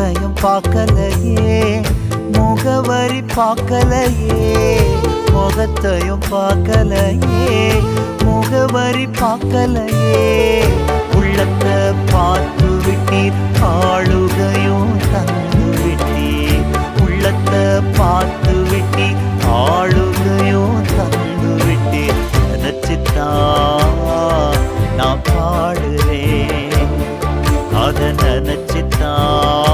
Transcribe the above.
முகத்தையும் பார்க்கலையே, முகவரி பார்க்கலையே, முகத்தையும் பார்க்கலையே, முகவரி பார்க்கலையே. உள்ளத்தை பார்த்து விட்டீர், ஆளுகையும் தந்து விட்டீர். உள்ளத்தை பார்த்து விட்டீர், ஆளுகையும் தந்து விட்டீர். நினைச்சுத்தான் நான் பாடுறேன், அதை நினைச்சுத்தான்